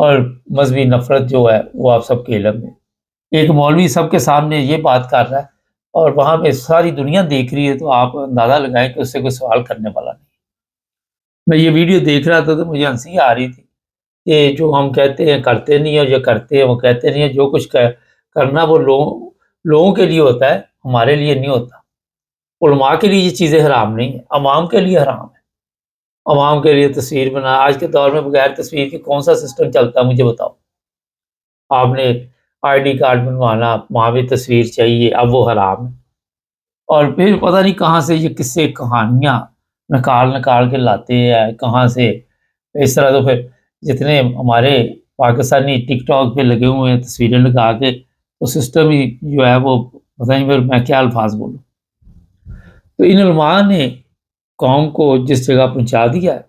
اور مذہبی نفرت جو ہے وہ آپ سب کے علم میں. ایک مولوی سب کے سامنے یہ بات کر رہا ہے اور وہاں پہ ساری دنیا دیکھ رہی ہے، تو آپ اندازہ لگائیں کہ اس سے کوئی سوال کرنے والا نہیں. میں یہ ویڈیو دیکھ رہا تھا تو مجھے ہنسی آ رہی تھی کہ جو ہم کہتے ہیں کرتے نہیں، اور جو کرتے ہیں وہ کہتے نہیں ہیں. جو کچھ کرنا وہ لوگوں کے لیے ہوتا ہے، ہمارے لیے نہیں ہوتا. علماء کے لیے یہ چیزیں حرام نہیں ہیں، عوام کے لیے حرام ہے. عوام کے لیے تصویر بنا، آج کے دور میں بغیر تصویر کے کون سا سسٹم چلتا ہے مجھے بتاؤ. آپ نے آئی ڈی کارڈ بنوانا، وہاں بھی تصویر چاہیے، اب وہ حرام ہے. اور پھر پتہ نہیں کہاں سے یہ قصے کہانیاں نکال کے لاتے ہیں، کہاں سے. اس طرح تو پھر جتنے ہمارے پاکستانی ٹک ٹاک پہ لگے ہوئے ہیں تصویریں لگا کے، تو سسٹم ہی جو ہے وہ پتہ نہیں پھر میں کیا الفاظ بولوں. تو ان علماء نے قوم کو جس جگہ پہنچا دیا ہے،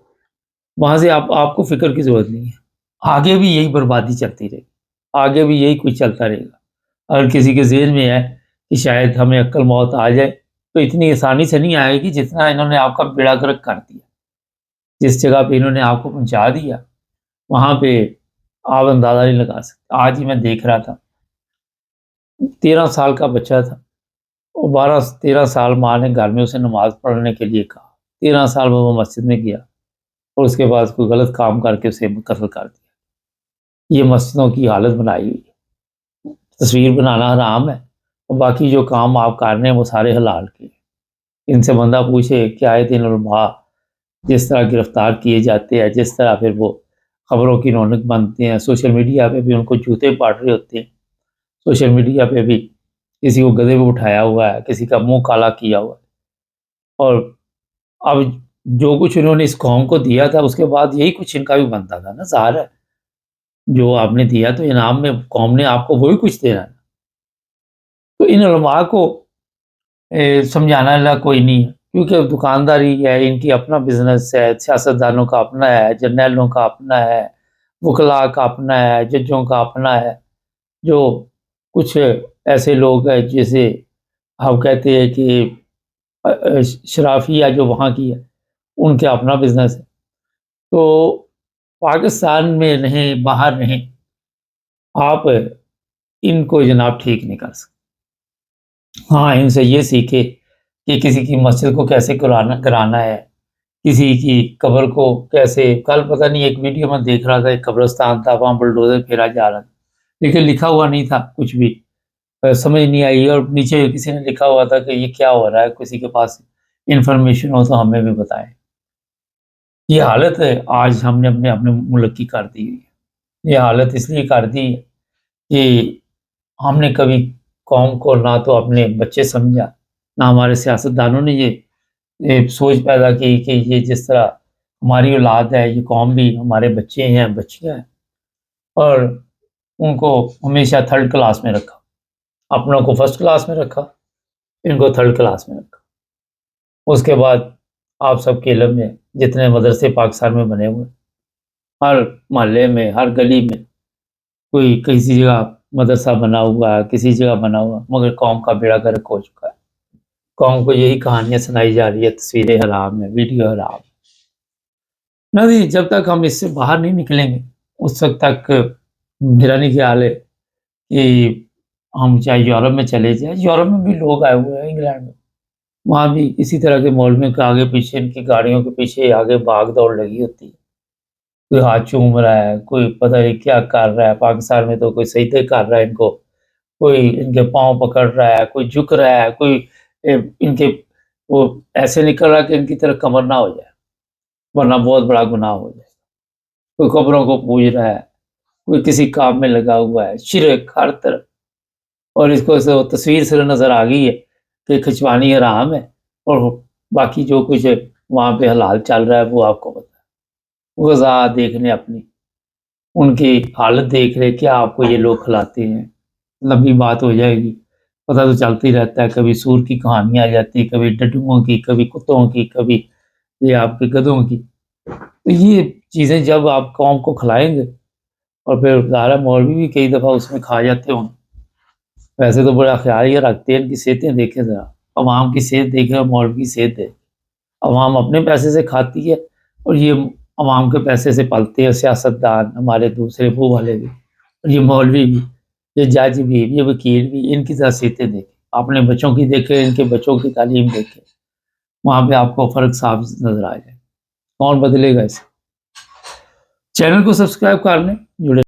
وہاں سے آپ کو فکر کی ضرورت نہیں ہے. آگے بھی یہی بربادی چلتی رہے گی، آگے بھی یہی کچھ چلتا رہے گا. اگر کسی کے ذہن میں ہے کہ شاید ہمیں عقل موت آ جائے، تو اتنی آسانی سے نہیں آئے گی جتنا انہوں نے آپ کا بیڑا گرک کر دیا. جس جگہ پہ انہوں نے آپ کو پہنچا دیا، وہاں پہ آپ اندازہ نہیں لگا سکتے. آج ہی میں دیکھ رہا تھا، 13 سال کا بچہ تھا، 13 سال ماں نے گھر میں اسے نماز پڑھنے کے لیے کہا. 13 سال میں وہ مسجد میں گیا اور اس کے بعد کوئی غلط کام کر کے اسے قتل کر دیا. یہ مسجدوں کی حالت بنائی ہوئی ہے. تصویر بنانا حرام ہے اور باقی جو کام آپ کر رہے ہیں وہ سارے حلال کے. ان سے بندہ پوچھے کہ آئے دن علماء جس طرح گرفتار کیے جاتے ہیں، جس طرح پھر وہ خبروں کی رونق بنتے ہیں، سوشل میڈیا پہ بھی ان کو جوتے پاٹ رہے ہوتے ہیں. سوشل میڈیا پہ بھی کسی کو گدھے پہ اٹھایا ہوا ہے، کسی کا منہ کالا کیا ہوا ہے. اور اب جو کچھ انہوں نے اس قوم کو دیا تھا، اس کے بعد یہی کچھ ان کا بھی بنتا تھا نا. ظاہر ہے جو آپ نے دیا تو انعام میں قوم نے آپ کو وہی کچھ دینا ہے. تو ان علماء کو سمجھانا لا کوئی نہیں ہے، کیونکہ دکانداری ہے، ان کی اپنا بزنس ہے. سیاستدانوں کا اپنا ہے، جرنیلوں کا اپنا ہے، وکلاء کا اپنا ہے، ججوں کا اپنا ہے. جو کچھ ایسے لوگ ہیں جیسے آپ کہتے ہیں کہ شرافیہ جو وہاں کی ہے، ان کے اپنا بزنس ہے. تو پاکستان میں رہیں باہر رہیں، آپ ان کو جناب ٹھیک نہیں کر سکتے. ہاں، ان سے یہ سیکھے کہ کسی کی مسجد کو کیسے کرانا ہے، کسی کی قبر کو کیسے. کل پتہ نہیں ایک ویڈیو میں دیکھ رہا تھا، ایک قبرستان تھا، وہاں بلڈوزر پھیرا جا رہا تھا، لیکن لکھا ہوا نہیں تھا کچھ بھی. سمجھ نہیں آئی. اور نیچے کسی نے لکھا ہوا تھا کہ یہ کیا ہو رہا ہے، کسی کے پاس انفارمیشن ہو تو ہمیں بھی بتائیں. یہ حالت ہے آج ہم نے اپنے ملک کی کر دی ہوئی ہے. یہ حالت اس لیے کر دی ہے کہ ہم نے کبھی قوم کو نہ تو اپنے بچے سمجھا، نہ ہمارے سیاستدانوں نے یہ سوچ پیدا کی کہ یہ جس طرح ہماری اولاد ہے، یہ قوم بھی ہمارے بچے ہیں، بچیاں ہیں. اور ان کو ہمیشہ تھرڈ کلاس میں رکھا، اپنوں کو فرسٹ کلاس میں رکھا، ان کو تھرڈ کلاس میں رکھا. اس کے بعد آپ سب کے علم میں جتنے مدرسے پاکستان میں بنے ہوئے، ہر محلے میں، ہر گلی میں کوئی کسی جگہ مدرسہ بنا ہوا ہے، کسی جگہ بنا ہوا، مگر قوم کا بیڑا گرک ہو چکا ہے. قوم کو یہی کہانیاں سنائی جا رہی ہے، تصویریں حرام ہے، ویڈیو حرام ہے. نہ جی، جب تک ہم اس سے باہر نہیں نکلیں گے اس وقت تک میرا نہیں خیال ہے کہ ہم چاہے یورپ میں چلے جائیں. یورپ میں بھی لوگ آئے ہوئے ہیں، انگلینڈ میں، وہاں بھی اسی طرح کے مولویوں کے آگے پیچھے، ان کی گاڑیوں کے پیچھے آگے بھاگ دوڑ لگی ہوتی ہے. کوئی ہاتھ چوم رہا ہے، کوئی پتہ نہیں کیا کر رہا ہے. پاکستان میں تو کوئی سجدے کر رہا ہے ان کو، کوئی ان کے پاؤں پکڑ رہا ہے، کوئی جھک رہا ہے، کوئی ان کے وہ ایسے نکل رہا ہے کہ ان کی طرف کمر نہ ہو جائے ورنہ بہت بڑا گناہ ہو جائے. کوئی قبروں کو پوج رہا ہے، کوئی کسی کام میں لگا ہوا ہے، شرک ہر طرف. اور اس کو تصویر سے نظر آ گئی ہے کہ کھچوانی حرام ہے، اور باقی جو کچھ وہاں پہ حلال چل رہا ہے وہ آپ کو پتا ہے. غذا دیکھنے اپنی، ان کی حالت دیکھ رہے، کیا آپ کو یہ لوگ کھلاتے ہیں. لمبی بات ہو جائے گی، پتہ تو چلتی رہتا ہے. کبھی سور کی کہانی آ جاتی، کبھی ڈڈوؤں کی، کبھی کتوں کی، کبھی یہ آپ کے گدھوں کی. تو یہ چیزیں جب آپ قوم کو کھلائیں گے، اور پھر ظاہر مولوی بھی کئی دفعہ اس میں کھا جاتے ہوں. ویسے تو بڑا خیال یہ رکھتے ہیں، ان کی صحتیں دیکھیں ذرا، عوام کی صحت دیکھیں اور مولوی کی صحت دیکھیں. عوام اپنے پیسے سے کھاتی ہے اور یہ عوام کے پیسے سے پلتے ہیں سیاستدان، ہمارے دوسرے وہ والے بھی، یہ مولوی بھی، یہ جج بھی، یہ وکیل بھی، ان کی حیثیتیں دیکھیں، اپنے بچوں کی دیکھیں، ان کے بچوں کی تعلیم دیکھیں، وہاں پہ آپ کو فرق صاف نظر آ جائے۔ کون بدلے گا اسے؟ چینل کو سبسکرائب کر لیں، جڑے